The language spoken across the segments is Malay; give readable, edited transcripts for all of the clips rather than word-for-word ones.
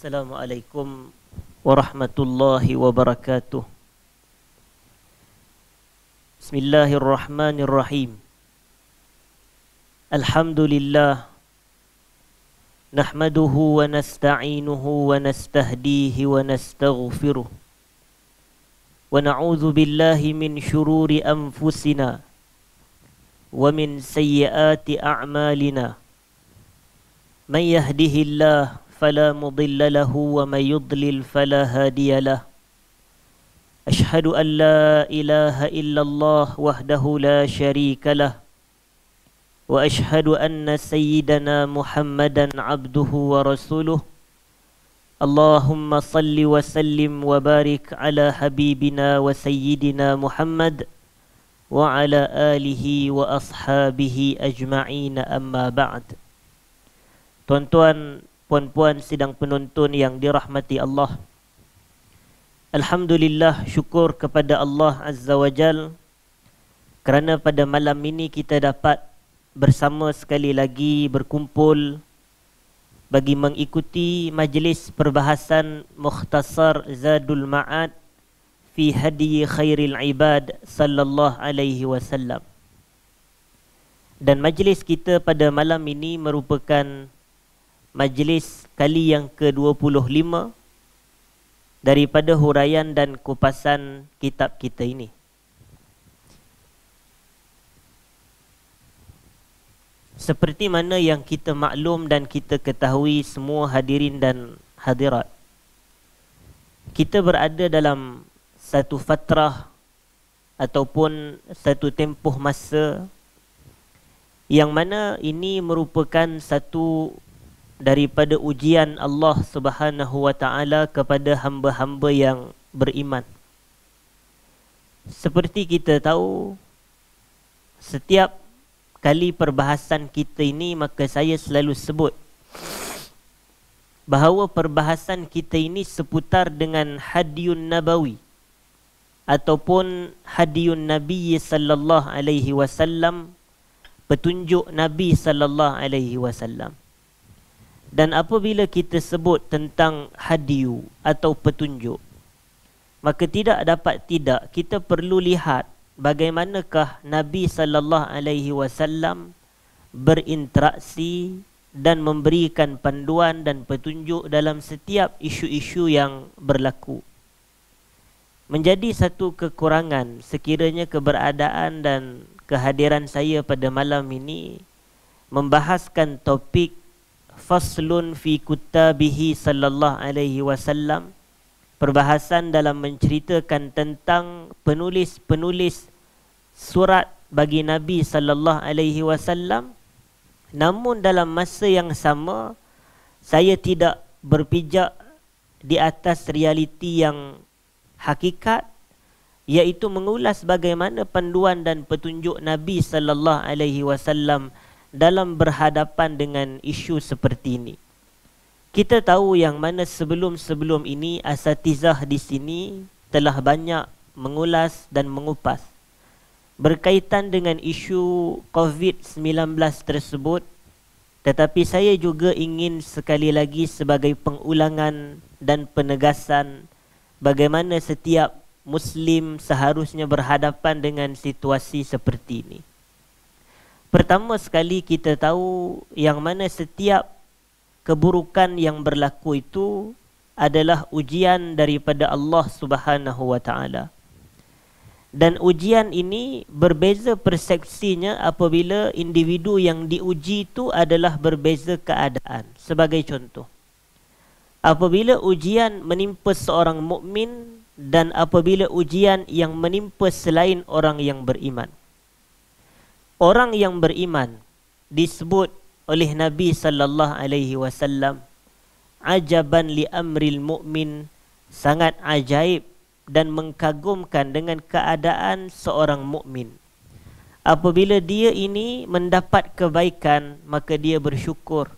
Assalamualaikum warahmatullahi wabarakatuh. Bismillahirrahmanirrahim. Alhamdulillah. Nahmaduhu wa nasta'inuhu wa nastahdihi wa nastaghfiruh. Wa na'udzu billahi min syururi anfusina wa min sayyiati a'malina. Man yahdihillahu فلا مضل له ومن يضلل فلا هادي له أشهد أن لا إله إلا الله وحده لا شريك له وأشهد أن سيدنا محمدا عبده ورسوله اللهم صل وسلم وبارك على حبيبنا وسيدنا محمد وعلى آله وأصحابه أجمعين أما بعد. Tuan-tuan, puan-puan sidang penonton yang dirahmati Allah, Alhamdulillah, syukur kepada Allah Azza wa Jal kerana pada malam ini kita dapat bersama sekali lagi berkumpul bagi mengikuti majlis perbahasan Mukhtasar Zadul Ma'ad fi Hadi Khairil Ibad sallallahu alaihi wasallam. Dan majlis kita pada malam ini merupakan majlis kali yang ke-25 daripada huraian dan kupasan kitab kita ini. Seperti mana yang kita maklum dan kita ketahui semua hadirin dan hadirat, kita berada dalam satu fatrah ataupun satu tempoh masa yang mana ini merupakan satu daripada ujian Allah Subhanahu wa ta'ala kepada hamba-hamba yang beriman. Seperti kita tahu, setiap kali perbahasan kita ini, maka saya selalu sebut bahawa perbahasan kita ini seputar dengan Hadiyun Nabawi ataupun Hadiyun Nabi sallallahu alaihi wasallam, petunjuk Nabi sallallahu alaihi wasallam. Dan apabila kita sebut tentang hadiyu atau petunjuk, maka tidak dapat tidak kita perlu lihat bagaimanakah Nabi sallallahu alaihi wasallam berinteraksi dan memberikan panduan dan petunjuk dalam setiap isu-isu yang berlaku. Menjadi satu kekurangan sekiranya keberadaan dan kehadiran saya pada malam ini membahaskan topik Faslun fi kutabihi sallallahu alaihi wasallam, perbahasan dalam menceritakan tentang penulis-penulis surat bagi Nabi sallallahu alaihi wasallam. Namun dalam masa yang sama, saya tidak berpijak di atas realiti yang hakikat, iaitu mengulas bagaimana panduan dan petunjuk Nabi sallallahu alaihi wasallam dalam berhadapan dengan isu seperti ini. Kita tahu yang mana sebelum-sebelum ini asatizah di sini telah banyak mengulas dan mengupas berkaitan dengan isu COVID-19 tersebut, tetapi saya juga ingin sekali lagi sebagai pengulangan dan penegasan bagaimana setiap Muslim seharusnya berhadapan dengan situasi seperti ini. Pertama sekali kita tahu yang mana setiap keburukan yang berlaku itu adalah ujian daripada Allah Subhanahu wa ta'ala. Dan ujian ini berbeza persepsinya apabila individu yang diuji itu adalah berbeza keadaan. Sebagai contoh, apabila ujian menimpa seorang mukmin dan apabila ujian yang menimpa selain orang yang beriman. Orang yang beriman disebut oleh Nabi sallallahu alaihi wasallam ajaban li amril mu'min, sangat ajaib dan mengkagumkan dengan keadaan seorang mukmin. Apabila dia ini mendapat kebaikan, maka dia bersyukur.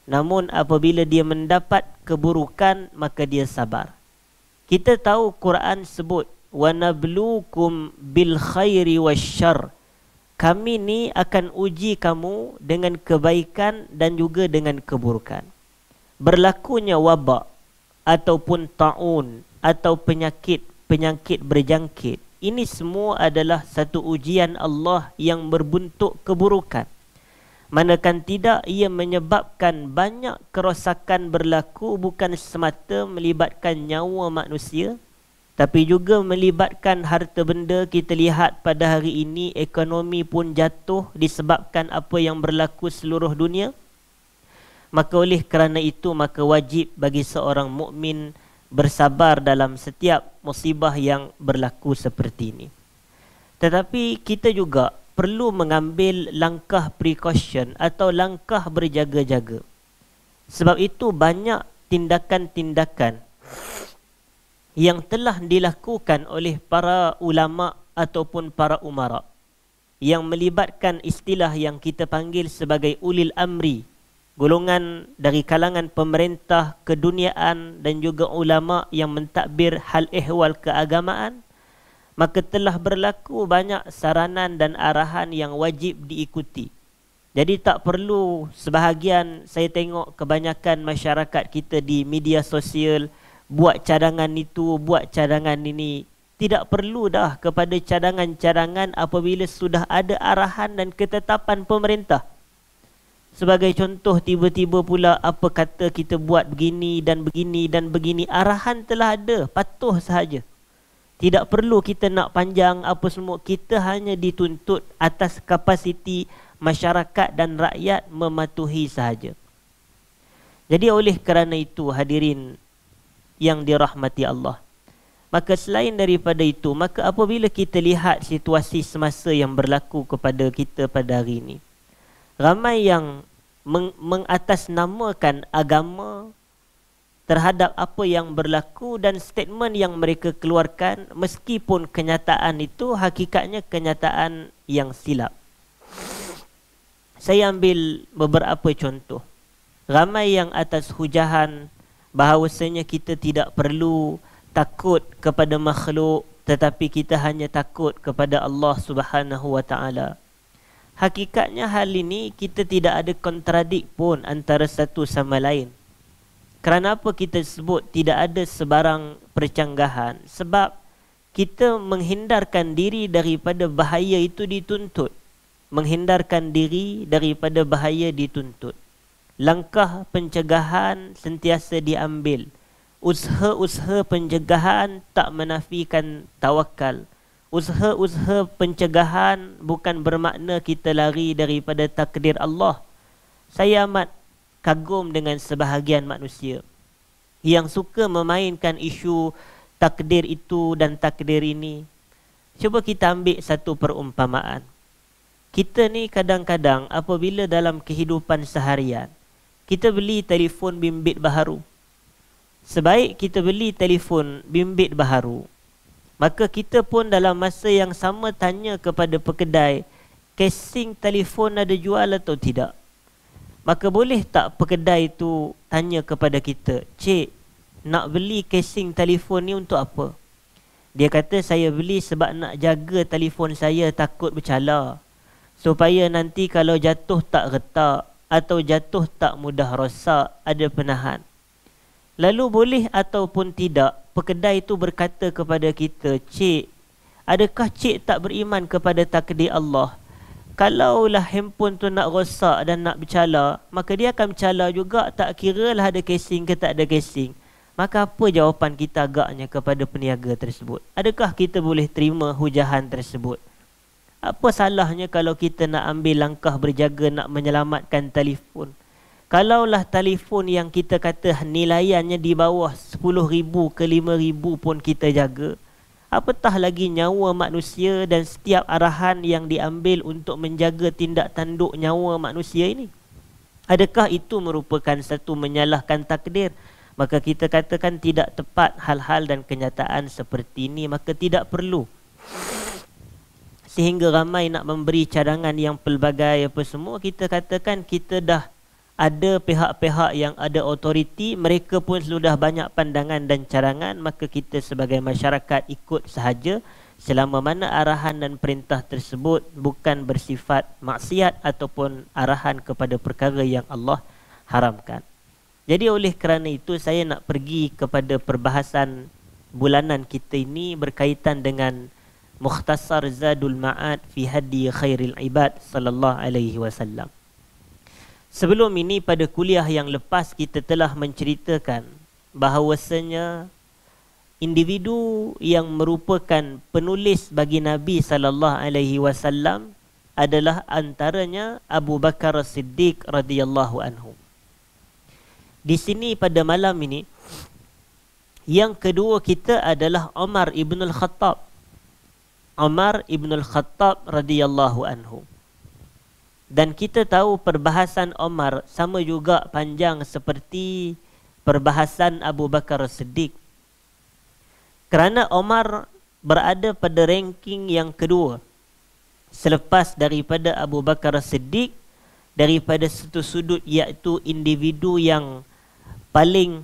Namun apabila dia mendapat keburukan, maka dia sabar. Kita tahu Quran sebut wa nabluukum bil khairi wasyarr, kami ni akan uji kamu dengan kebaikan dan juga dengan keburukan. Berlakunya wabak, ataupun ta'un atau penyakit berjangkit, ini semua adalah satu ujian Allah yang berbentuk keburukan. Manakan tidak, ia menyebabkan banyak kerosakan berlaku, bukan semata melibatkan nyawa manusia, tapi juga melibatkan harta benda. Kita lihat pada hari ini ekonomi pun jatuh disebabkan apa yang berlaku seluruh dunia. Maka oleh kerana itu, maka wajib bagi seorang mukmin bersabar dalam setiap musibah yang berlaku seperti ini. Tetapi kita juga perlu mengambil langkah precaution atau langkah berjaga-jaga. Sebab itu banyak tindakan-tindakan yang telah dilakukan oleh para ulama ataupun para umara yang melibatkan istilah yang kita panggil sebagai ulil amri, golongan dari kalangan pemerintah, keduniaan dan juga ulama yang mentadbir hal ehwal keagamaan. Maka telah berlaku banyak saranan dan arahan yang wajib diikuti. Jadi tak perlu, sebahagian saya tengok kebanyakan masyarakat kita di media sosial buat cadangan itu, buat cadangan ini. Tidak perlu dah kepada cadangan-cadangan apabila sudah ada arahan dan ketetapan pemerintah. Sebagai contoh, tiba-tiba pula apa kata kita buat begini dan begini dan begini. Arahan telah ada, patuh sahaja. Tidak perlu kita nak panjang apa semua. Kita hanya dituntut atas kapasiti masyarakat dan rakyat mematuhi sahaja. Jadi oleh kerana itu, hadirin yang dirahmati Allah, maka selain daripada itu, maka apabila kita lihat situasi semasa yang berlaku kepada kita pada hari ini, ramai yang mengatasnamakan agama terhadap apa yang berlaku dan statement yang mereka keluarkan, meskipun kenyataan itu hakikatnya kenyataan yang silap. Saya ambil beberapa contoh. Ramai yang atas hujahan bahawasanya kita tidak perlu takut kepada makhluk, tetapi kita hanya takut kepada Allah Subhanahu wa taala. Hakikatnya hal ini kita tidak ada kontradik pun antara satu sama lain. Kerana apa kita sebut tidak ada sebarang percanggahan? Sebab kita menghindarkan diri daripada bahaya itu dituntut. Menghindarkan diri daripada bahaya dituntut. Langkah pencegahan sentiasa diambil. Usaha-usaha pencegahan tak menafikan tawakal. Usaha-usaha pencegahan bukan bermakna kita lari daripada takdir Allah. Saya amat kagum dengan sebahagian manusia yang suka memainkan isu takdir itu dan takdir ini. Cuba kita ambil satu perumpamaan. Kita ni kadang-kadang apabila dalam kehidupan seharian, kita beli telefon bimbit baharu. Sebaik kita beli telefon bimbit baharu, maka kita pun dalam masa yang sama tanya kepada pekedai, casing telefon ada jual atau tidak. Maka boleh tak pekedai itu tanya kepada kita, "Cik, nak beli casing telefon ni untuk apa?" Dia kata, "Saya beli sebab nak jaga telefon saya takut bercala, supaya nanti kalau jatuh tak retak atau jatuh tak mudah rosak, ada penahan." Lalu boleh ataupun tidak pekedai itu berkata kepada kita, "Cik, adakah cik tak beriman kepada takdir Allah? Kalaulah handphone tu nak rosak dan nak bercala, maka dia akan bercala juga, tak kira lah ada casing ke tak ada casing." Maka apa jawapan kita agaknya kepada peniaga tersebut? Adakah kita boleh terima hujahan tersebut? Apa salahnya kalau kita nak ambil langkah berjaga nak menyelamatkan telefon? Kalaulah telefon yang kita kata nilaiannya di bawah 10,000 ke 5,000 pun kita jaga, apatah lagi nyawa manusia dan setiap arahan yang diambil untuk menjaga tindak tanduk nyawa manusia ini. Adakah itu merupakan satu menyalahkan takdir? Maka kita katakan tidak tepat hal-hal dan kenyataan seperti ini, maka tidak perlu. Sehingga ramai nak memberi cadangan yang pelbagai apa semua, kita katakan kita dah ada pihak-pihak yang ada autoriti, mereka pun sudah banyak pandangan dan cadangan, maka kita sebagai masyarakat ikut sahaja selama mana arahan dan perintah tersebut bukan bersifat maksiat ataupun arahan kepada perkara yang Allah haramkan. Jadi oleh kerana itu saya nak pergi kepada perbahasan bulanan kita ini berkaitan dengan Mukhtasar Zadul Ma'ad fi Hadi Khairil Ibad sallallahu alaihi wasallam. Sebelum ini pada kuliah yang lepas kita telah menceritakan bahawasanya individu yang merupakan penulis bagi Nabi sallallahu alaihi wasallam adalah antaranya Abu Bakar As-Siddiq radhiyallahu anhu. Di sini pada malam ini yang kedua kita adalah Umar ibn al-Khattab. Umar ibn al-Khattab radhiyallahu anhu. Dan kita tahu perbahasan Umar sama juga panjang seperti perbahasan Abu Bakar As-Siddiq. Kerana Umar berada pada ranking yang kedua selepas daripada Abu Bakar As-Siddiq daripada satu sudut, iaitu individu yang paling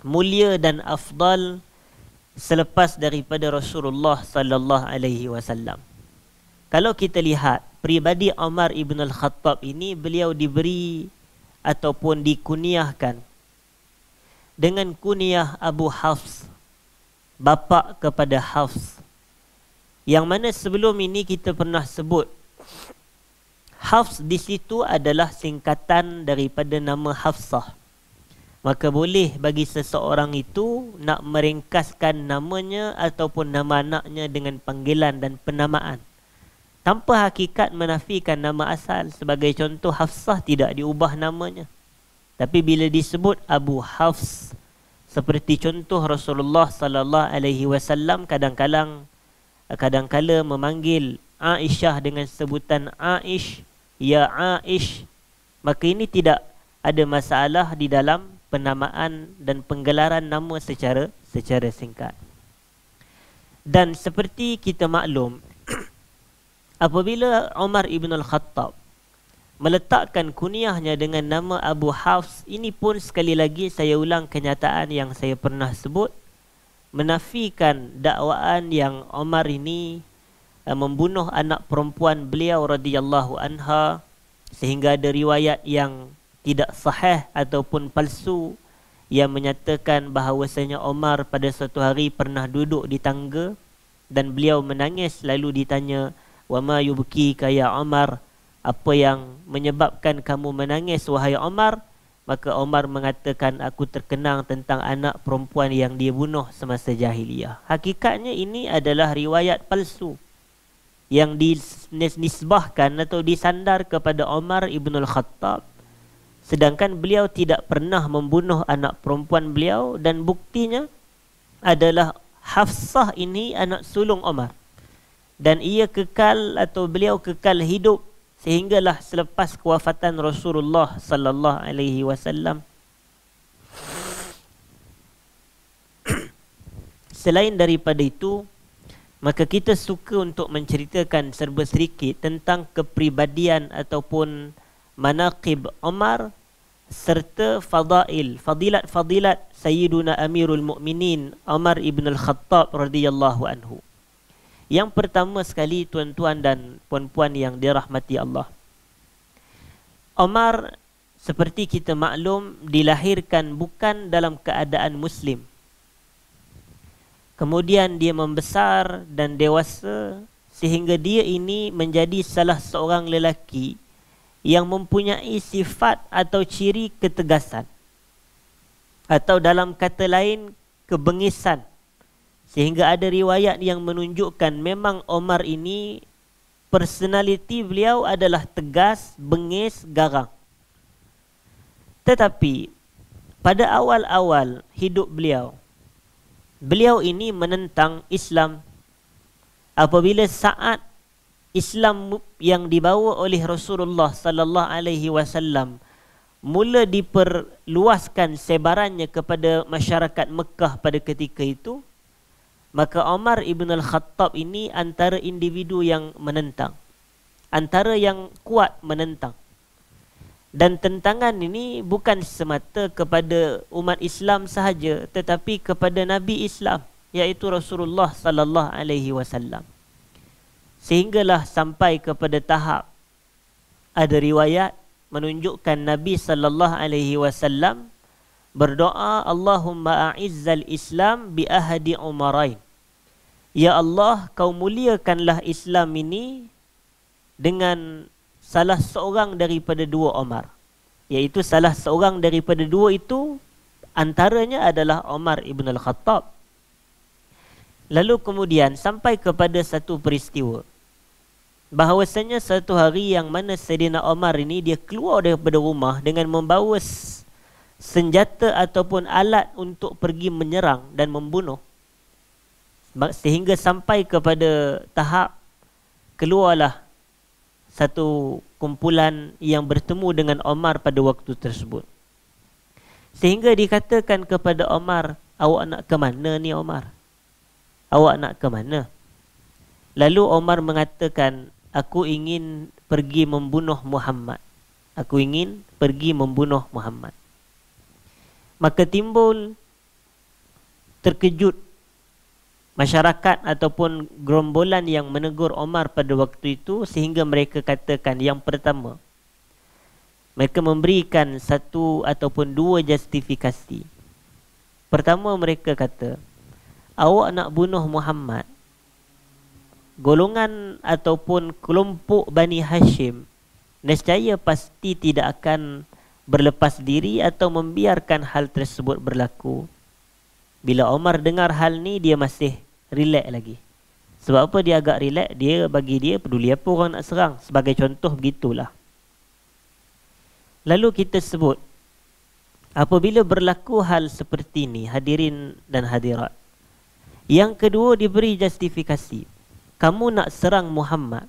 mulia dan afdal selepas daripada Rasulullah sallallahu alaihi wasallam. Kalau kita lihat pribadi Umar ibn al-Khattab ini, beliau diberi ataupun dikuniahkan dengan kuniah Abu Hafs, bapa kepada Hafs, yang mana sebelum ini kita pernah sebut Hafs di situ adalah singkatan daripada nama Hafsah. Maka boleh bagi seseorang itu nak meringkaskan namanya ataupun nama anaknya dengan panggilan dan penamaan tanpa hakikat menafikan nama asal. Sebagai contoh, Hafsah tidak diubah namanya, tapi bila disebut Abu Hafs, seperti contoh Rasulullah sallallahu alaihi wasallam kadang-kala memanggil Aisyah dengan sebutan Aish, ya Aish, maka ini tidak ada masalah di dalam penamaan dan penggelaran nama secara singkat. Dan seperti kita maklum, apabila Umar ibn al-Khattab meletakkan kuniahnya dengan nama Abu Hafs, ini pun sekali lagi saya ulang kenyataan yang saya pernah sebut, menafikan dakwaan yang Umar ini membunuh anak perempuan beliau radhiyallahu anha, sehingga ada riwayat yang tidak sahih ataupun palsu yang menyatakan bahawasanya Umar pada suatu hari pernah duduk di tangga dan beliau menangis, lalu ditanya, "Wa ma yubkika ya Umar?" Apa yang menyebabkan kamu menangis wahai Umar? Maka Umar mengatakan, "Aku terkenang tentang anak perempuan yang dia bunuh semasa jahiliyah." Hakikatnya ini adalah riwayat palsu yang dinisbahkan atau disandar kepada Umar ibn al-Khattab, sedangkan beliau tidak pernah membunuh anak perempuan beliau, dan buktinya adalah Hafsah ini anak sulung Umar, dan ia kekal atau beliau kekal hidup sehinggalah selepas kewafatan Rasulullah sallallahu alaihi wasallam. Selain daripada itu, maka kita suka untuk menceritakan serba sedikit tentang kepribadian ataupun manaqib Umar serta fadilat Sayyiduna Amirul Mukminin Umar ibn al-Khattab radhiyallahu anhu. Yang pertama sekali, tuan-tuan dan puan-puan yang dirahmati Allah, Umar seperti kita maklum dilahirkan bukan dalam keadaan Muslim. Kemudian dia membesar dan dewasa sehingga dia ini menjadi salah seorang lelaki yang mempunyai sifat atau ciri ketegasan, atau dalam kata lain kebengisan, sehingga ada riwayat yang menunjukkan memang Umar ini personaliti beliau adalah tegas, bengis, garang. Tetapi pada awal-awal hidup beliau ini menentang Islam. Apabila saat Islam yang dibawa oleh Rasulullah sallallahu alaihi wasallam mula diperluaskan sebarannya kepada masyarakat Mekah pada ketika itu, maka Umar ibn al-Khattab ini antara individu yang menentang, antara yang kuat menentang. Dan tentangan ini bukan semata kepada umat Islam sahaja, tetapi kepada Nabi Islam, iaitu Rasulullah sallallahu alaihi wasallam. Sehinggalah sampai kepada tahap ada riwayat menunjukkan Nabi sallallahu alaihi wasallam berdoa, Allahumma a'izzal Islam bi ahadi umarain. Ya Allah, kau muliakanlah Islam ini dengan salah seorang daripada dua Umar. Iaitu salah seorang daripada dua itu antaranya adalah Umar ibn al-Khattab. Lalu kemudian sampai kepada satu peristiwa, bahawasanya satu hari yang mana Sayyidina Umar ini dia keluar daripada rumah dengan membawa senjata ataupun alat untuk pergi menyerang dan membunuh. Sehingga sampai kepada tahap keluarlah satu kumpulan yang bertemu dengan Umar pada waktu tersebut. Sehingga dikatakan kepada Umar, awak nak ke mana ni Umar? Awak nak ke mana? Lalu Umar mengatakan, aku ingin pergi membunuh Muhammad. Aku ingin pergi membunuh Muhammad. Maka timbul terkejut masyarakat ataupun gerombolan yang menegur Umar pada waktu itu, sehingga mereka katakan yang pertama, mereka memberikan satu ataupun dua justifikasi. Pertama, mereka kata, awak nak bunuh Muhammad, golongan ataupun kelompok Bani Hashim nescaya pasti tidak akan berlepas diri atau membiarkan hal tersebut berlaku. Bila Umar dengar hal ni, dia masih relax lagi. Sebab apa dia agak relax? Dia bagi dia peduli apa orang nak serang. Sebagai contoh begitulah. Lalu kita sebut, apabila berlaku hal seperti ni, hadirin dan hadirat, yang kedua diberi justifikasi. Kamu nak serang Muhammad,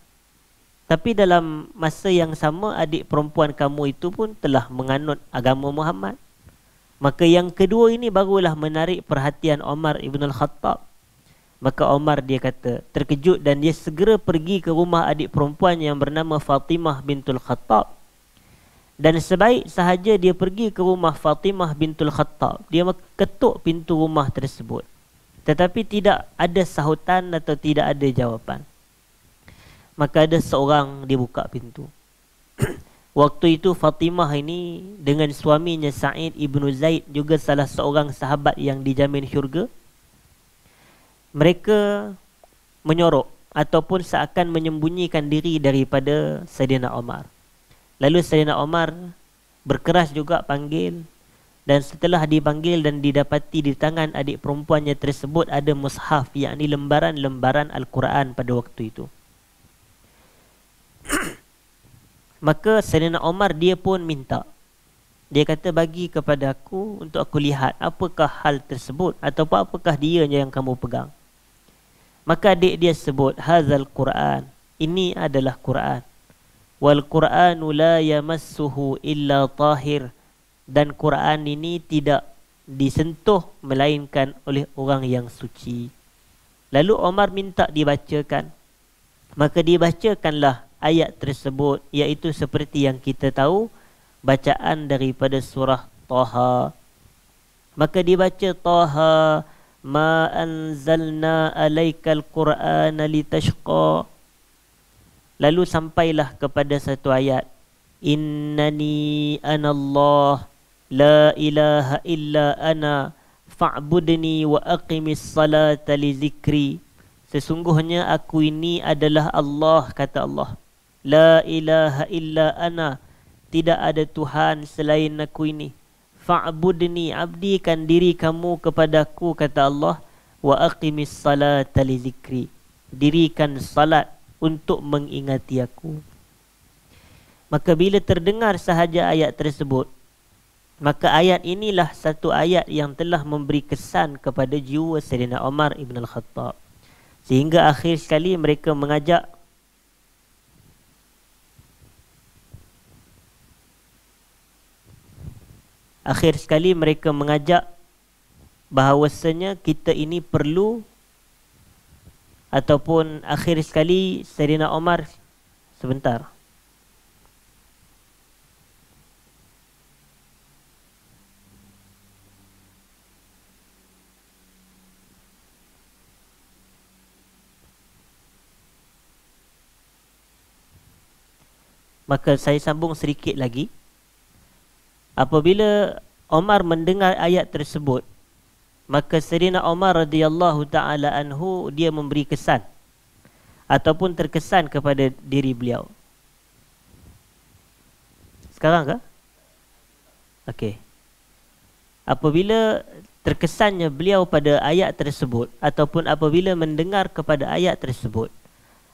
tapi dalam masa yang sama adik perempuan kamu itu pun telah menganut agama Muhammad. Maka yang kedua ini barulah menarik perhatian Umar ibn al-Khattab. Maka Umar dia kata terkejut dan dia segera pergi ke rumah adik perempuan yang bernama Fatimah bintul Khattab. Dan sebaik sahaja dia pergi ke rumah Fatimah bintul Khattab, dia ketuk pintu rumah tersebut. Tetapi tidak ada sahutan atau tidak ada jawapan. Maka ada seorang dia buka pintu. Waktu itu Fatimah ini dengan suaminya Sa'id ibn Zaid, juga salah seorang sahabat yang dijamin syurga, mereka menyorok ataupun seakan menyembunyikan diri daripada Sayyidina Umar. Lalu Sayyidina Umar berkeras juga panggil, dan setelah dipanggil dan didapati di tangan adik perempuannya tersebut ada mushaf, yakni lembaran-lembaran Al-Quran pada waktu itu. Maka Sayyidina Umar dia pun minta. Dia kata, bagi kepada aku untuk aku lihat apakah hal tersebut ataupun apakah dia yang kamu pegang. Maka adik dia sebut, hazal Quran, ini adalah Quran. Wal Quranu la yamassuhu illa tahir, dan Quran ini tidak disentuh melainkan oleh orang yang suci. Lalu Umar minta dibacakan. Maka dibacakanlah ayat tersebut, iaitu seperti yang kita tahu, bacaan daripada surah Taha. Maka dibaca Taha, ma anzalna alaikal Qur'ana litashqa. Lalu sampailah kepada satu ayat, innani anallah la ilaha illa ana fa'budni wa aqimis salata li zikri. Sesungguhnya aku ini adalah Allah, kata Allah. La ilaha illa ana, tidak ada Tuhan selain aku ini. Fa'budni, abdikan diri kamu kepadaku, kata Allah. Wa aqimis salata li zikri, dirikan salat untuk mengingati aku. Maka bila terdengar sahaja ayat tersebut, maka ayat inilah satu ayat yang telah memberi kesan kepada jiwa Sayyidina Umar ibn al-Khattab. Sehingga akhir sekali mereka mengajak bahawasanya kita ini perlu, ataupun akhir sekali Sayyidina Umar, sebentar. Maka saya sambung sedikit lagi. Apabila Umar mendengar ayat tersebut, maka Sayyidina Umar radhiyallahu taala anhu dia memberi kesan ataupun terkesan kepada diri beliau. Sekarang ke? Okey. Apabila terkesannya beliau pada ayat tersebut ataupun apabila mendengar kepada ayat tersebut,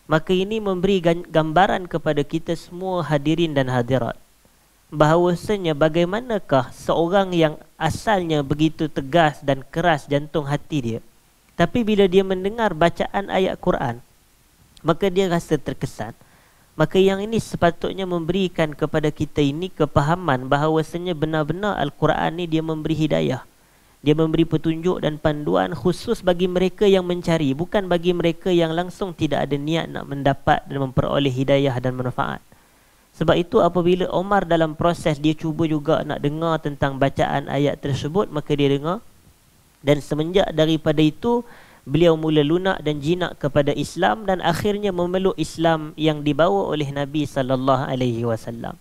maka ini memberi gambaran kepada kita semua hadirin dan hadirat bahawasanya bagaimanakah seorang yang asalnya begitu tegas dan keras jantung hati dia, tapi bila dia mendengar bacaan ayat Quran, maka dia rasa terkesan. Maka yang ini sepatutnya memberikan kepada kita ini kepahaman bahawasanya benar-benar Al-Quran ni dia memberi hidayah. Dia memberi petunjuk dan panduan khusus bagi mereka yang mencari, bukan bagi mereka yang langsung tidak ada niat nak mendapat dan memperoleh hidayah dan manfaat. Sebab itu apabila Umar dalam proses dia cuba juga nak dengar tentang bacaan ayat tersebut, maka dia dengar. Dan semenjak daripada itu, beliau mula lunak dan jinak kepada Islam dan akhirnya memeluk Islam yang dibawa oleh Nabi SAW.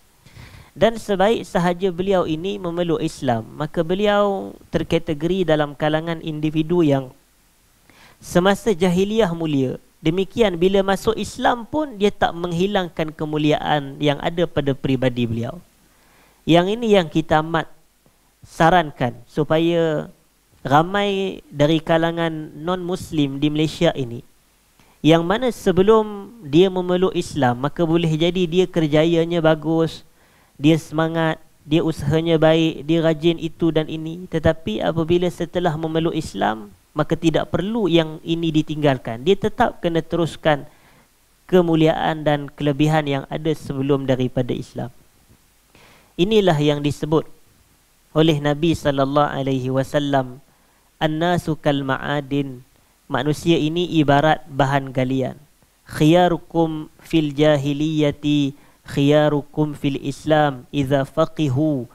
Dan sebaik sahaja beliau ini memeluk Islam, maka beliau terkategori dalam kalangan individu yang semasa jahiliah mulia. Demikian bila masuk Islam pun dia tak menghilangkan kemuliaan yang ada pada pribadi beliau. Yang ini yang kita amat sarankan supaya ramai dari kalangan non-Muslim di Malaysia ini, yang mana sebelum dia memeluk Islam, maka boleh jadi dia kerjayanya bagus, dia semangat, dia usahanya baik, dia rajin itu dan ini. Tetapi apabila setelah memeluk Islam, maka tidak perlu yang ini ditinggalkan. Dia tetap kena teruskan kemuliaan dan kelebihan yang ada sebelum daripada Islam. Inilah yang disebut oleh Nabi SAW, An-nasu kal ma'adin, manusia ini ibarat bahan galian. Khiyarukum fil jahiliyati khiyarukum fil Islam idza faqihu.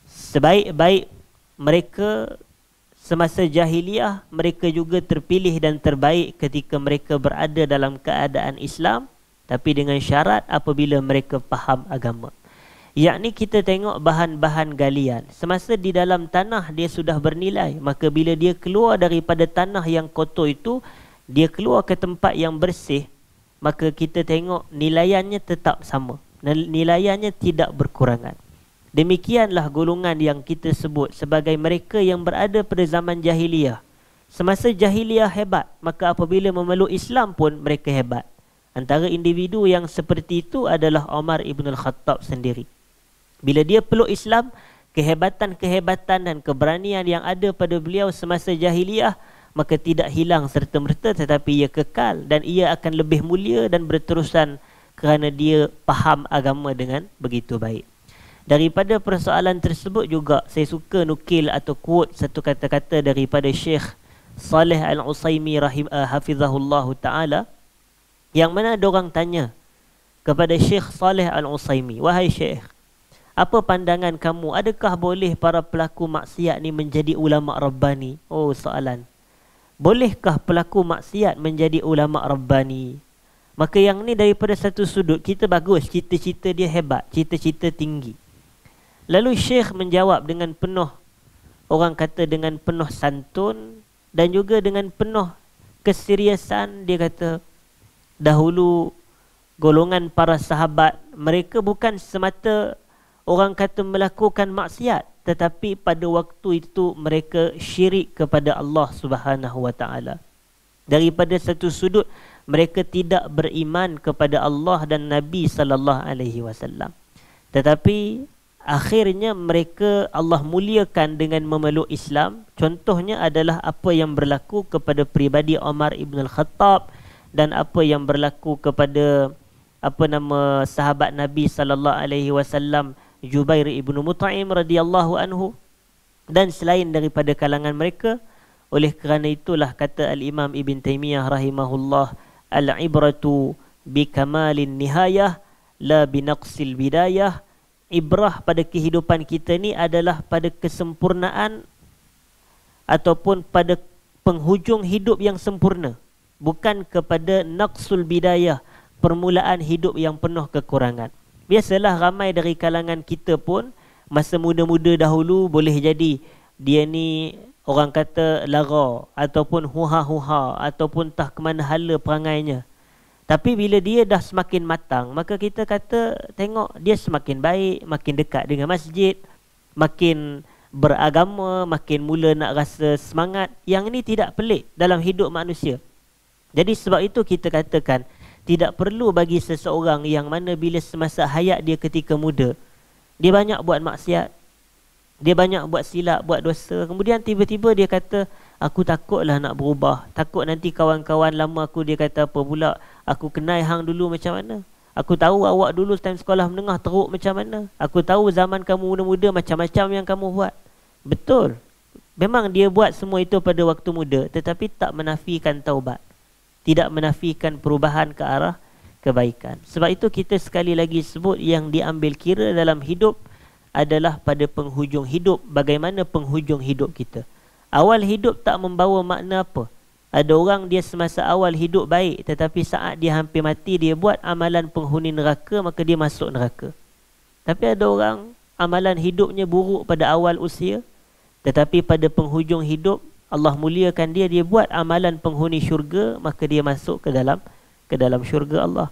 Sebaik-baik mereka semasa jahiliyah, mereka juga terpilih dan terbaik ketika mereka berada dalam keadaan Islam, tapi dengan syarat apabila mereka faham agama. Yakni kita tengok bahan-bahan galian. Semasa di dalam tanah dia sudah bernilai, maka bila dia keluar daripada tanah yang kotor itu, dia keluar ke tempat yang bersih, maka kita tengok nilaiannya tetap sama. Nilaiannya tidak berkurangan. Demikianlah golongan yang kita sebut sebagai mereka yang berada pada zaman jahiliyah. Semasa jahiliyah hebat, maka apabila memeluk Islam pun mereka hebat. Antara individu yang seperti itu adalah Umar ibn al-Khattab sendiri. Bila dia peluk Islam, kehebatan-kehebatan dan keberanian yang ada pada beliau semasa jahiliyah, maka tidak hilang serta-merta, tetapi ia kekal dan ia akan lebih mulia dan berterusan kerana dia faham agama dengan begitu baik. Daripada persoalan tersebut juga saya suka nukil atau quote satu kata-kata daripada Syekh Saleh Al-Utsaimin hafizahullah ta'ala, yang mana ada orang tanya kepada Syekh Saleh Al-Utsaimin, wahai Syekh, apa pandangan kamu? Adakah boleh para pelaku maksiat ni menjadi ulama Rabbani? Oh, soalan. Bolehkah pelaku maksiat menjadi ulama Rabbani? Maka yang ni daripada satu sudut, kita bagus, cita-cita dia hebat, cita-cita tinggi. Lalu Syekh menjawab dengan penuh, orang kata dengan penuh santun dan juga dengan penuh keseriusan. Dia kata, dahulu golongan para sahabat, mereka bukan semata orang kata melakukan maksiat, tetapi pada waktu itu mereka syirik kepada Allah Subhanahu wa taala. Daripada satu sudut, mereka tidak beriman kepada Allah dan Nabi sallallahu alaihi wasallam. Tetapi akhirnya mereka Allah muliakan dengan memeluk Islam. Contohnya adalah apa yang berlaku kepada pribadi Umar ibn al-Khattab dan apa yang berlaku kepada sahabat Nabi sallallahu alaihi wasallam Jubair ibnu Mut'im radhiyallahu anhu dan selain daripada kalangan mereka. Oleh kerana itulah kata Al-Imam Ibn Taymiyah rahimahullah, al-ibratu bi kamalin nihayah la bi naqsil bidayah. Ibrah pada kehidupan kita ni adalah pada kesempurnaan ataupun pada penghujung hidup yang sempurna, bukan kepada naqsul bidayah, permulaan hidup yang penuh kekurangan. Biasalah ramai dari kalangan kita pun masa muda-muda dahulu boleh jadi dia ni orang kata lara ataupun huha-huha ataupun tah ke mana hala perangainya. Tapi bila dia dah semakin matang, maka kita kata tengok dia semakin baik, makin dekat dengan masjid, makin beragama, makin mula nak rasa semangat. Yang ini tidak pelik dalam hidup manusia. Jadi sebab itu kita katakan tidak perlu bagi seseorang yang mana bila semasa hayat dia ketika muda, dia banyak buat maksiat, dia banyak buat silap, buat dosa. Kemudian tiba-tiba dia kata, aku takutlah nak berubah. Takut nanti kawan-kawan lama aku dia kata apa pula, aku kenal hang dulu macam mana. Aku tahu awak dulu time sekolah menengah teruk macam mana. Aku tahu zaman kamu muda-muda macam-macam yang kamu buat. Betul. Memang dia buat semua itu pada waktu muda, tetapi tak menafikan taubat. Tidak menafikan perubahan ke arah kebaikan. Sebab itu kita sekali lagi sebut yang diambil kira dalam hidup adalah pada penghujung hidup. Bagaimana penghujung hidup kita. Awal hidup tak membawa makna apa. Ada orang dia semasa awal hidup baik, tetapi saat dia hampir mati dia buat amalan penghuni neraka, maka dia masuk neraka. Tapi ada orang amalan hidupnya buruk pada awal usia, tetapi pada penghujung hidup Allah muliakan dia, dia buat amalan penghuni syurga, maka dia masuk ke dalam syurga Allah.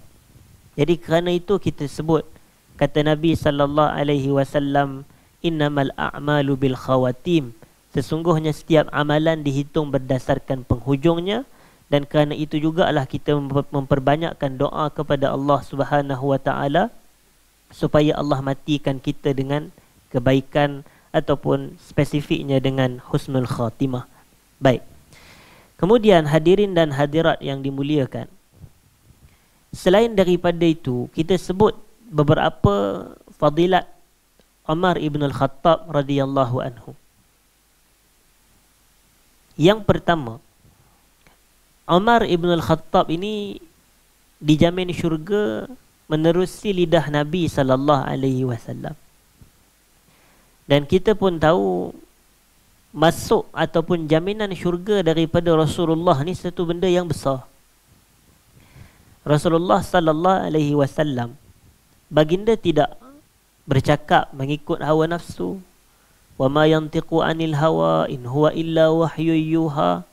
Jadi kerana itu kita sebut, kata Nabi SAW, innamal a'malu bil khawatim. Sesungguhnya setiap amalan dihitung berdasarkan penghujungnya, dan kerana itu jugalah kita memperbanyakkan doa kepada Allah Subhanahu wa taala supaya Allah matikan kita dengan kebaikan ataupun spesifiknya dengan husnul khatimah. Baik. Kemudian hadirin dan hadirat yang dimuliakan, selain daripada itu kita sebut beberapa fadilat Umar ibn al-Khattab radhiyallahu anhu. Yang pertama, Umar ibn al-Khattab ini dijamin syurga menerusi lidah Nabi sallallahu alaihi wasallam. Dan kita pun tahu masuk ataupun jaminan syurga daripada Rasulullah ni satu benda yang besar. Rasulullah sallallahu alaihi wasallam, baginda tidak bercakap mengikut hawa nafsu. Wa ma yantiqu anil hawa in huwa illa wahyu yuha.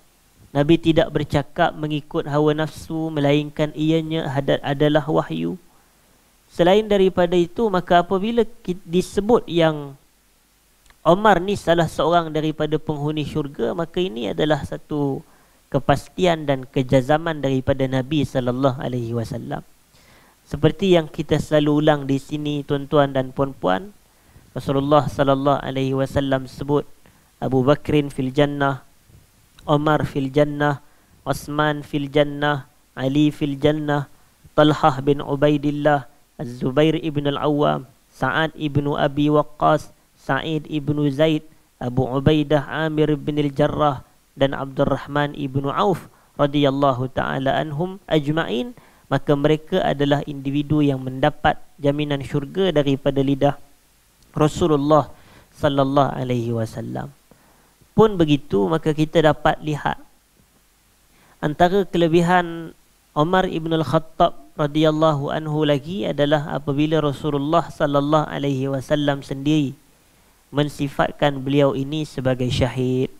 Nabi tidak bercakap mengikut hawa nafsu, melainkan ianya adalah wahyu. Selain daripada itu, maka apabila disebut yang Umar ni salah seorang daripada penghuni syurga, maka ini adalah satu kepastian dan kejazaman daripada Nabi sallallahu alaihi wasallam. Seperti yang kita selalu ulang di sini tuan-tuan dan puan-puan, Rasulullah sallallahu alaihi wasallam sebut Abu Bakrin fil jannah, Umar fil jannah, Uthman fil jannah, Ali fil jannah, Talhah bin Ubaidillah, Az-Zubair ibn al-Awwam, Sa'ad ibn Abi Waqqas, Sa'id ibn Zaid, Abu Ubaidah Amir bin al-Jarrah, dan Abdurrahman ibn Auf radhiyallahu ta'ala anhum ajma'in. Maka mereka adalah individu yang mendapat jaminan syurga daripada lidah Rasulullah sallallahu alaihi wasallam. Pun begitu, maka kita dapat lihat antara kelebihan Umar ibn al-Khattab radhiyallahu anhu lagi adalah apabila Rasulullah sallallahu alaihi wasallam sendiri mensifatkan beliau ini sebagai syahid.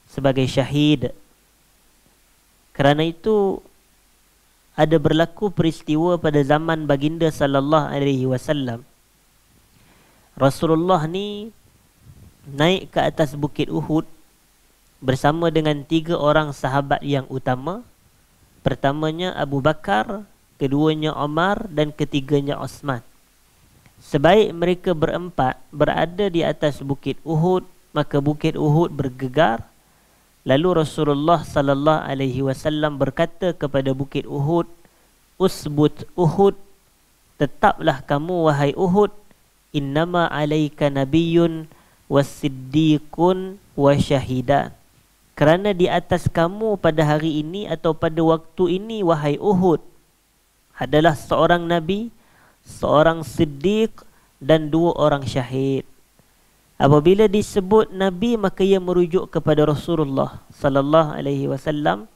Sebagai syahid. Kerana itu ada berlaku peristiwa pada zaman baginda sallallahu alaihi wasallam. Rasulullah ni naik ke atas bukit Uhud bersama dengan 3 orang sahabat yang utama. Pertamanya Abu Bakar, keduanya Umar, dan ketiganya Uthman. Sebaik mereka berempat berada di atas bukit Uhud, maka bukit Uhud bergegar. Lalu Rasulullah sallallahu alaihi wasallam berkata kepada bukit Uhud, "Usbut Uhud, tetaplah kamu wahai Uhud, innama alaika nabiyyun wasiddiqun wasyahidan." Kerana di atas kamu pada hari ini atau pada waktu ini wahai Uhud adalah seorang nabi, seorang siddiq, dan 2 orang syahid. Apabila disebut nabi, maka ia merujuk kepada Rasulullah sallallahu alaihi wasallam.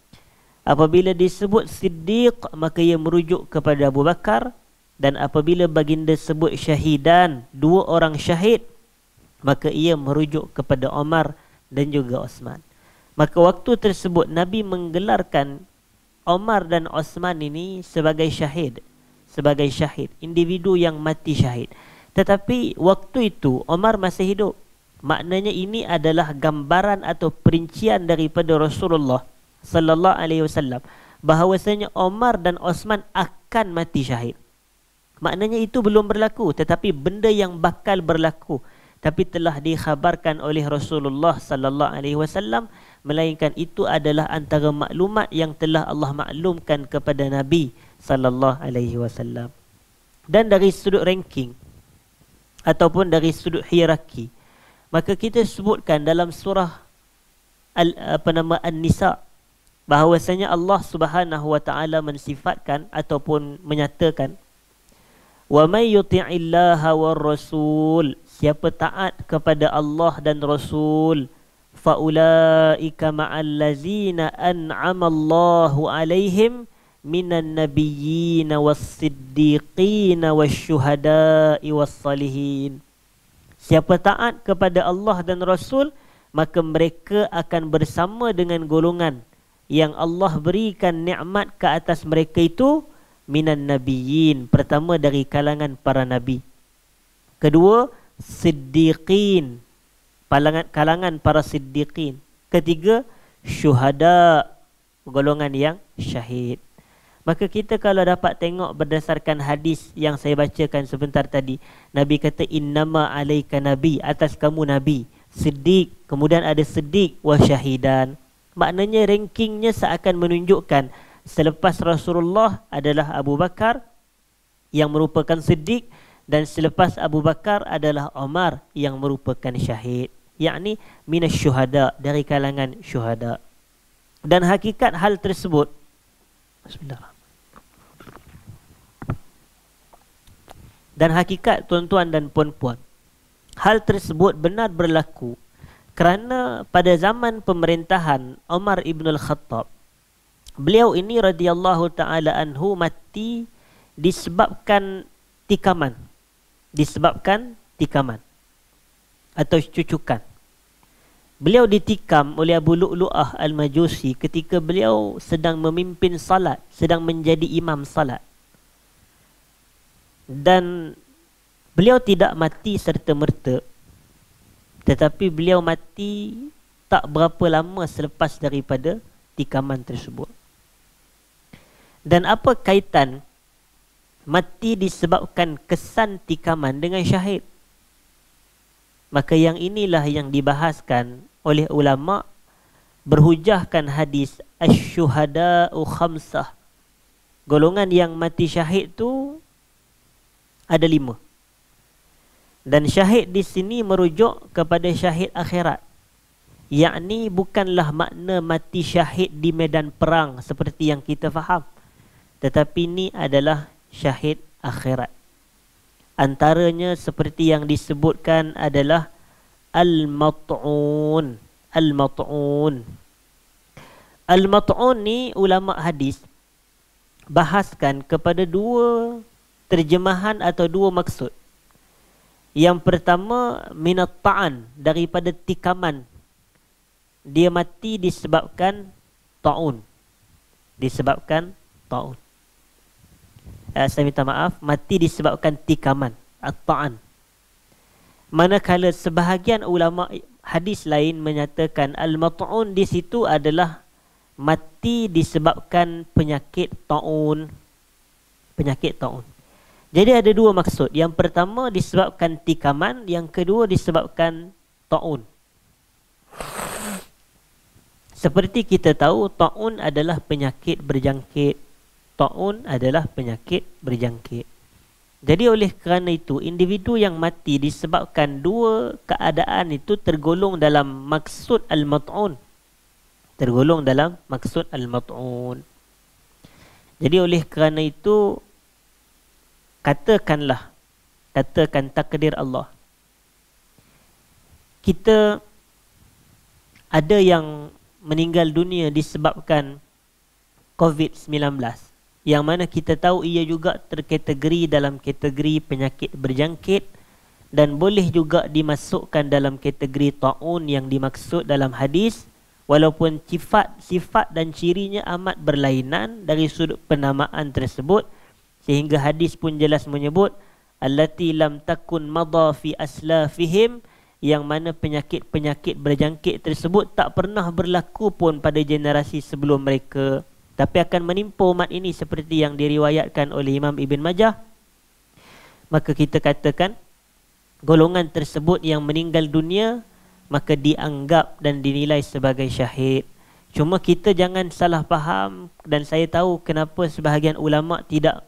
Apabila disebut siddiq, maka ia merujuk kepada Abu Bakar. Dan apabila baginda sebut syahidan, 2 orang syahid, maka ia merujuk kepada Omar dan juga Osman. Maka waktu tersebut Nabi menggelarkan Omar dan Osman ini sebagai syahid, individu yang mati syahid. Tetapi waktu itu Omar masih hidup. Maknanya ini adalah gambaran atau perincian daripada Rasulullah sallallahu alaihi wasallam bahawasanya Omar dan Osman akan mati syahid. Maknanya itu belum berlaku, tetapi benda yang bakal berlaku tapi telah dikhabarkan oleh Rasulullah sallallahu alaihi wasallam, melainkan itu adalah antara maklumat yang telah Allah maklumkan kepada Nabi sallallahu alaihi wasallam. Dan dari sudut ranking ataupun dari sudut hierarki, maka kita sebutkan dalam surah An-Nisa bahawasanya Allah Subhanahu wa taala mensifatkan ataupun menyatakan, wa may yuti'illaha war rasul, siapa taat kepada Allah dan Rasul, faulaika ma'al ladzina an'ama Allahu alaihim minan nabiyyin was-siddiqin wasyuhada'i was-salihin. Siapa taat kepada Allah dan Rasul, maka mereka akan bersama dengan golongan yang Allah berikan nikmat ke atas mereka itu, minan nabiyyin, pertama dari kalangan para nabi, kedua siddiqin, kalangan para siddiqin, ketiga syuhada, golongan yang syahid. Maka kita kalau dapat tengok berdasarkan hadis yang saya bacakan sebentar tadi, Nabi kata innama alaika nabi, atas kamu nabi, siddiq, kemudian ada siddiq wa syahidan. Maknanya rankingnya seakan menunjukkan selepas Rasulullah adalah Abu Bakar yang merupakan siddiq, dan selepas Abu Bakar adalah Umar yang merupakan syahid, yakni minasy syuhada, dari kalangan syuhada. Dan hakikat hal tersebut, bismillah. Dan hakikat tuan-tuan dan puan-puan, hal tersebut benar berlaku kerana pada zaman pemerintahan Umar ibn al-Khattab, beliau ini radhiyallahu ta'ala anhu mati disebabkan tikaman. Atau cucukan. Beliau ditikam oleh Abu Lu'lu'ah al-Majusi ketika beliau sedang memimpin salat, sedang menjadi imam salat. Dan beliau tidak mati serta-merta, tetapi beliau mati tak berapa lama selepas daripada tikaman tersebut. Dan apa kaitan mati disebabkan kesan tikaman dengan syahid? Maka yang inilah yang dibahaskan oleh ulama, berhujahkan hadis asy-syuhada'u khamsah. Golongan yang mati syahid tu ada 5. Dan syahid di sini merujuk kepada syahid akhirat, yakni bukanlah makna mati syahid di medan perang seperti yang kita faham, tetapi ini adalah syahid akhirat. Antaranya seperti yang disebutkan adalah al-mat'un. Al-mat'un ni ulama hadis bahaskan kepada 2 terjemahan atau 2 maksud. Yang pertama, minat ta'an, daripada tikaman. Dia mati disebabkan ta'un. Saya minta maaf, mati disebabkan tikaman, at-ta'an. Manakala sebahagian ulama hadis lain menyatakan al-mat'un di situ adalah mati disebabkan penyakit ta'un. Jadi ada 2 maksud. Yang pertama disebabkan tikaman, yang kedua disebabkan ta'un. Seperti kita tahu, ta'un adalah penyakit berjangkit. Jadi oleh kerana itu, individu yang mati disebabkan 2 keadaan itu tergolong dalam maksud al-mat'un. Jadi oleh kerana itu, katakan takdir Allah. Kita ada yang meninggal dunia disebabkan COVID-19, yang mana kita tahu ia juga terkategori dalam kategori penyakit berjangkit dan boleh juga dimasukkan dalam kategori ta'un yang dimaksud dalam hadis, walaupun sifat dan cirinya amat berlainan dari sudut penamaan tersebut, sehingga hadis pun jelas menyebut allati lam takun madha fi aslafihim, yang mana penyakit-penyakit berjangkit tersebut tak pernah berlaku pun pada generasi sebelum mereka, tapi akan menimpa umat ini seperti yang diriwayatkan oleh Imam Ibn Majah. Maka kita katakan golongan tersebut yang meninggal dunia maka dianggap dan dinilai sebagai syahid. Cuma kita jangan salah faham, dan saya tahu kenapa sebahagian ulama tidak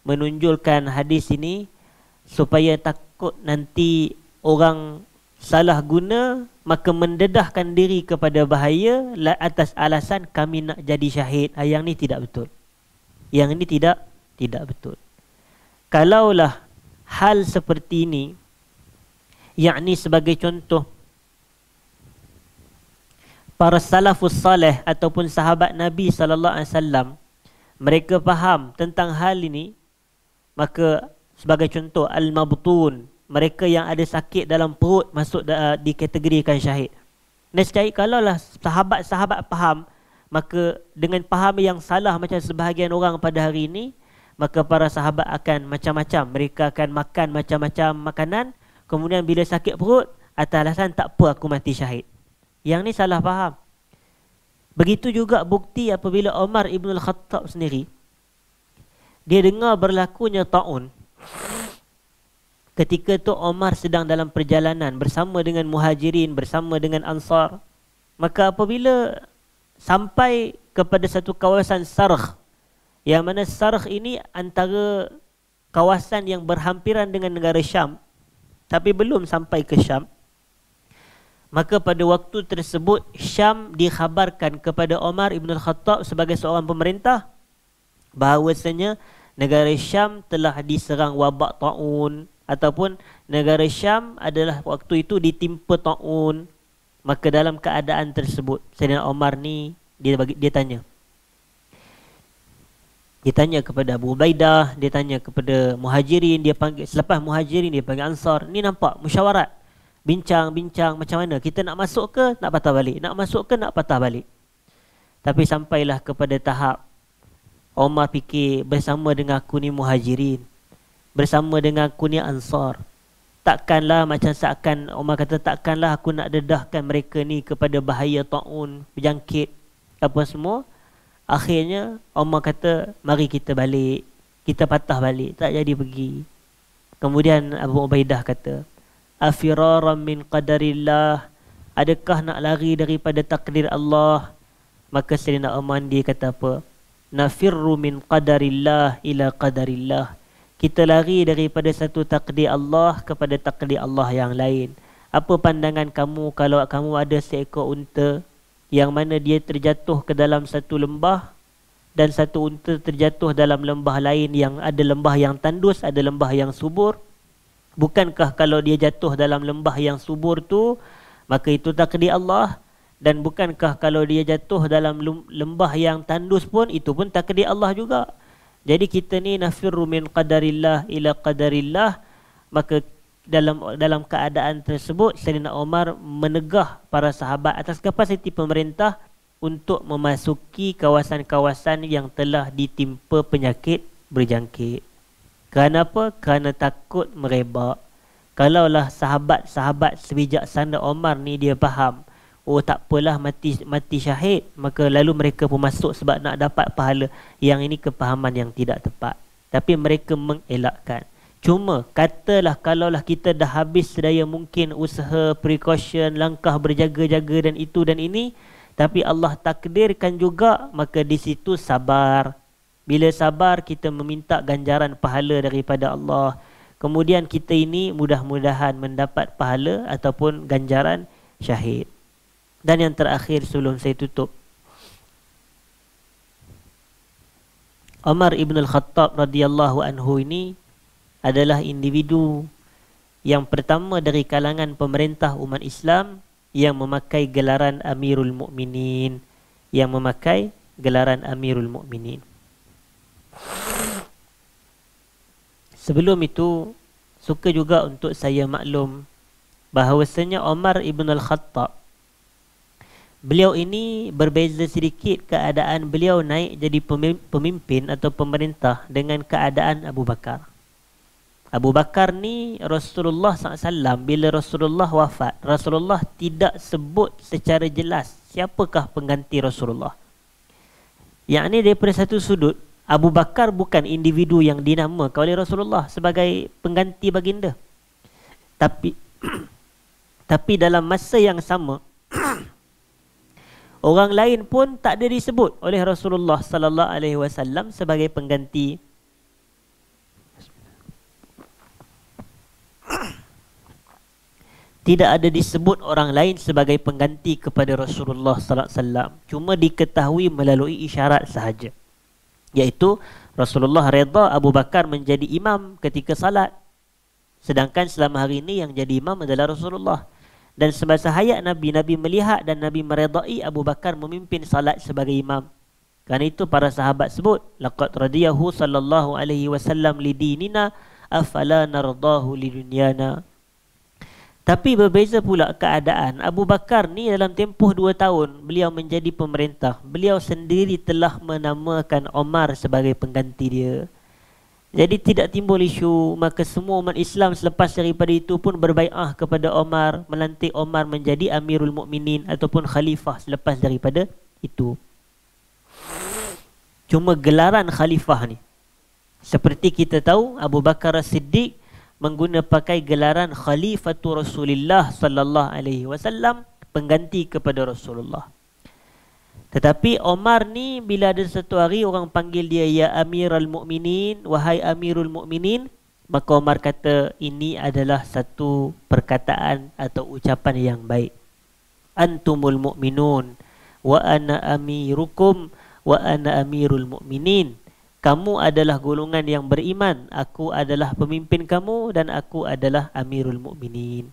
menunjukkan hadis ini, supaya takut nanti orang salah guna maka mendedahkan diri kepada bahaya atas alasan kami nak jadi syahid. Yang ni tidak betul. Yang ini tidak betul. Kalaulah hal seperti ini, yakni sebagai contoh para salafus salih ataupun sahabat Nabi SAW, mereka faham tentang hal ini, maka sebagai contoh al-mabtun, mereka yang ada sakit dalam perut masuk dikategorikan syahid. Nescaya kalaulah sahabat-sahabat faham, maka dengan faham yang salah macam sebahagian orang pada hari ini, maka para sahabat akan macam-macam, mereka akan makan macam-macam makanan, kemudian bila sakit perut, atas alasan tak apa aku mati syahid. Yang ni salah faham. Begitu juga bukti apabila Umar Ibn Al-Khattab sendiri, dia dengar berlakunya ta'un. Ketika tu Umar sedang dalam perjalanan bersama dengan muhajirin, bersama dengan ansar. Maka apabila sampai kepada satu kawasan Sarh, yang mana Sarh ini antara kawasan yang berhampiran dengan negara Syam, tapi belum sampai ke Syam, maka pada waktu tersebut Syam dikhabarkan kepada Umar Ibn Al-Khattab sebagai seorang pemerintah bahawasanya negara Syam telah diserang wabak ta'un, ataupun negara Syam adalah waktu itu ditimpa ta'un. Maka dalam keadaan tersebut Sayyidina Umar ni dia tanya kepada Abu Ubaidah, dia tanya kepada muhajirin, dia panggil, selepas muhajirin dia panggil ansar. Ni nampak musyawarat, bincang macam mana kita nak masuk ke nak patah balik, nak masuk ke nak patah balik. Tapi sampailah kepada tahap Umar fikir, bersama dengan aku ni muhajirin, bersama dengan aku ni ansar, takkanlah macam seakan Umar kata, takkanlah aku nak dedahkan mereka ni kepada bahaya ta'un, berjangkit apa semua. Akhirnya Umar kata, mari kita balik, kita patah balik, tak jadi pergi. Kemudian Abu Ubaidah kata, afiraran min qadarillah, adakah nak lari daripada takdir Allah? Maka Sayyidina Umar dia kata apa? Nafirru min qadarillah ila qadarillah, kita lari daripada satu takdir Allah kepada takdir Allah yang lain. Apa pandangan kamu kalau kamu ada seekor unta yang mana dia terjatuh ke dalam satu lembah, dan satu unta terjatuh dalam lembah lain yang ada lembah yang tandus, ada lembah yang subur? Bukankah kalau dia jatuh dalam lembah yang subur tu, maka itu takdir Allah? Dan bukankah kalau dia jatuh dalam lembah yang tandus pun, itu pun takdir Allah juga? Jadi kita ni nafirru min qadarillah ila qadarillah. Maka dalam keadaan tersebut Sayyidina Umar menegah para sahabat atas kapasiti pemerintah untuk memasuki kawasan-kawasan yang telah ditimpa penyakit berjangkit. Kenapa? Kerana takut merebak. Kalaulah sahabat-sahabat sebijaksana Umar ni dia faham, oh tak apalah mati syahid, maka lalu mereka pun masuk sebab nak dapat pahala. Yang ini kepahaman yang tidak tepat, tapi mereka mengelakkan. Cuma katalah kalaulah kita dah habis sedaya mungkin usaha, precaution, langkah berjaga-jaga dan itu dan ini, tapi Allah takdirkan juga, maka di situ sabar. Bila sabar, kita meminta ganjaran pahala daripada Allah. Kemudian kita ini mudah-mudahan mendapat pahala ataupun ganjaran syahid. Dan yang terakhir sebelum saya tutup, Umar Ibn Al-Khattab radhiyallahu anhu ini adalah individu yang pertama dari kalangan pemerintah umat Islam yang memakai gelaran Amirul Mukminin, Sebelum itu, suka juga untuk saya maklum bahawasanya Umar ibn al-Khattab, beliau ini berbeza sedikit keadaan beliau naik jadi pemimpin atau pemerintah dengan keadaan Abu Bakar. Abu Bakar ni Rasulullah SAW, bila Rasulullah wafat, Rasulullah tidak sebut secara jelas siapakah pengganti Rasulullah. Yang ini daripada satu sudut, Abu Bakar bukan individu yang dinamakan oleh Rasulullah sebagai pengganti baginda. Tapi dalam masa yang sama, orang lain pun tak ada disebut oleh Rasulullah sallallahu alaihi wasallam sebagai pengganti. Tidak ada disebut orang lain sebagai pengganti kepada Rasulullah sallallahu alaihi wasallam. Cuma diketahui melalui isyarat sahaja, iaitu Rasulullah redha Abu Bakar menjadi imam ketika salat, sedangkan selama hari ini yang jadi imam adalah Rasulullah. Dan semasa hayat Nabi, Nabi melihat dan Nabi meredai Abu Bakar memimpin salat sebagai imam. Kerana itu para sahabat sebut, laqad radiyahu sallallahu alaihi wasallam lidinina afala nardahu lidunyana. Tapi berbeza pula keadaan Abu Bakar ni dalam tempoh 2 tahun beliau menjadi pemerintah, beliau sendiri telah menamakan Umar sebagai pengganti dia. Jadi tidak timbul isu, maka semua umat Islam selepas daripada itu pun berbai'ah kepada Umar, melantik Umar menjadi Amirul Mukminin ataupun khalifah selepas daripada itu. Cuma gelaran khalifah ni, seperti kita tahu Abu Bakar As-Siddiq pakai gelaran Khalifatu Rasulillah sallallahu alaihi wasallam, pengganti kepada Rasulullah. Tetapi Omar ni bila ada satu hari orang panggil dia ya Amirul Mukminin, wahai Amirul Mukminin, maka Omar kata ini adalah satu perkataan atau ucapan yang baik. Antumul mu'minun wa ana amirukum wa ana amirul mu'minin. Kamu adalah golongan yang beriman, aku adalah pemimpin kamu dan aku adalah Amirul Mukminin.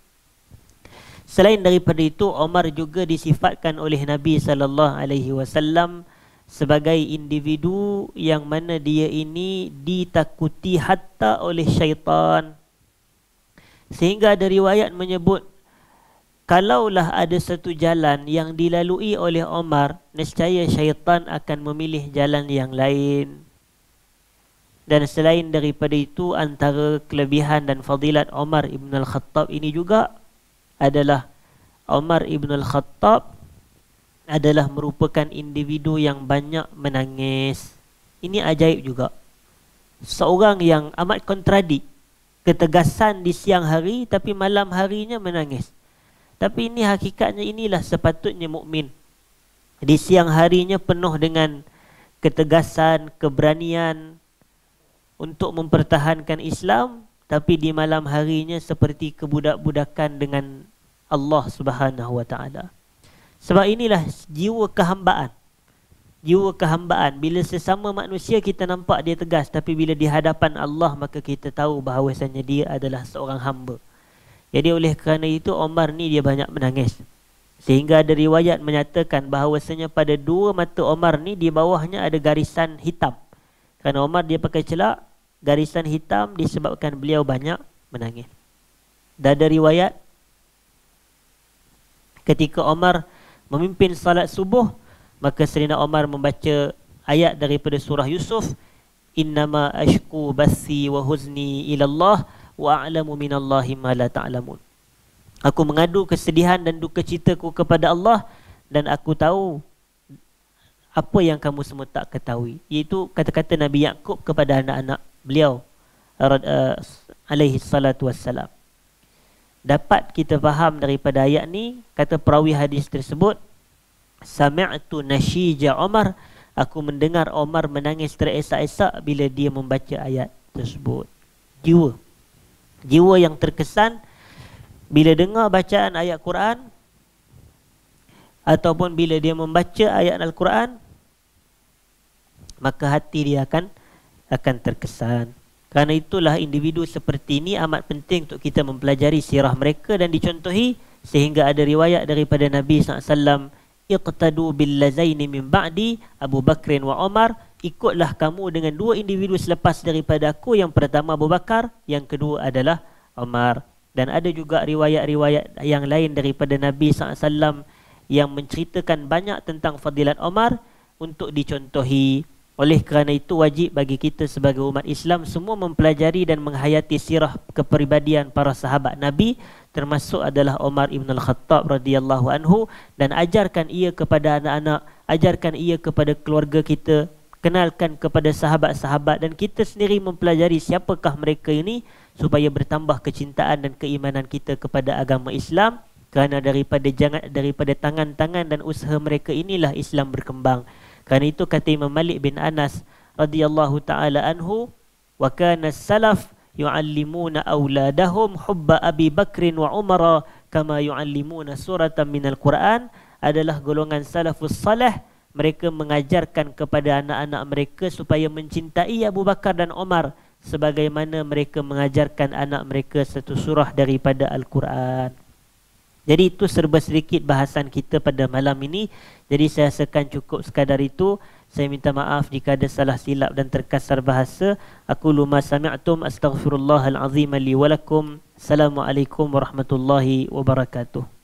Selain daripada itu, Umar juga disifatkan oleh Nabi sallallahu alaihi wasallam sebagai individu yang mana dia ini ditakuti hatta oleh syaitan. Sehingga ada riwayat menyebut, kalaulah ada satu jalan yang dilalui oleh Umar, nescaya syaitan akan memilih jalan yang lain. Dan selain daripada itu, antara kelebihan dan fadilat Umar ibn al-Khattab ini juga adalah Umar ibn al-Khattab adalah merupakan individu yang banyak menangis. Ini ajaib juga. Seorang yang amat kontradik, ketegasan di siang hari tapi malam harinya menangis. Tapi ini hakikatnya, inilah sepatutnya mukmin. Di siang harinya penuh dengan ketegasan, keberanian untuk mempertahankan Islam, tapi di malam harinya seperti kebudak-budakan dengan Allah Subhanahu wa taala. Sebab inilah jiwa kehambaan. Jiwa kehambaan, bila sesama manusia kita nampak dia tegas, tapi bila di hadapan Allah maka kita tahu bahawasanya dia adalah seorang hamba. Jadi oleh kerana itu Umar ni dia banyak menangis. Sehingga ada riwayat menyatakan bahawasanya pada 2 mata Umar ni di bawahnya ada garisan hitam. Kerana Umar dia pakai celak, garisan hitam disebabkan beliau banyak menangis. Dan ada riwayat ketika Umar memimpin salat subuh, maka Sayyidina Umar membaca ayat daripada surah Yusuf, innama ashku bathi wa huzni ilallah wa a'lamu minallahi ma la ta'lamun. Aku mengadu kesedihan dan duka citaku kepada Allah, dan aku tahu apa yang kamu semua tak ketahui. Iaitu kata-kata Nabi Yaqub kepada anak-anak beliau alaihi salatu wassalam. Dapat kita faham daripada ayat ni, kata perawi hadis tersebut, sami'tu nashija Umar, aku mendengar Umar menangis teresak-esak bila dia membaca ayat tersebut. Jiwa yang terkesan bila dengar bacaan ayat Quran ataupun bila dia membaca ayat Al-Quran, maka hati dia akan terkesan. Kerana itulah individu seperti ini amat penting untuk kita mempelajari sirah mereka dan dicontohi, sehingga ada riwayat daripada Nabi SAW, iqtadu bil lazaini min ba'di Abu Bakrin wa Umar, ikutlah kamu dengan 2 individu selepas daripada aku. Yang pertama Abu Bakar, yang kedua adalah Umar. Dan ada juga riwayat-riwayat yang lain daripada Nabi SAW yang menceritakan banyak tentang fadilat Umar untuk dicontohi. Oleh kerana itu wajib bagi kita sebagai umat Islam semua mempelajari dan menghayati sirah kepribadian para sahabat Nabi, termasuk adalah Umar ibn al-Khattab radhiyallahu anhu, dan ajarkan ia kepada anak-anak, ajarkan ia kepada keluarga kita, kenalkan kepada sahabat-sahabat, dan kita sendiri mempelajari siapakah mereka ini supaya bertambah kecintaan dan keimanan kita kepada agama Islam. Kerana daripada tangan-tangan dan usaha mereka inilah Islam berkembang. Kerana itu kata Imam Malik bin Anas radhiyallahu taala anhu, wa kana salaf yu'allimuna auladahum hubba Abi Bakrin wa Umar kama yu'allimuna suratan minal Quran. Adalah golongan salafus salih, mereka mengajarkan kepada anak-anak mereka supaya mencintai Abu Bakar dan Umar sebagaimana mereka mengajarkan anak mereka satu surah daripada Al-Quran. Jadi itu serba sedikit bahasan kita pada malam ini. Jadi saya rasakan cukup sekadar itu. Saya minta maaf jika ada salah silap dan terkasar bahasa. Aku luma sami'tum astaghfirullahal azim li wa lakum. Assalamualaikum warahmatullahi wabarakatuh.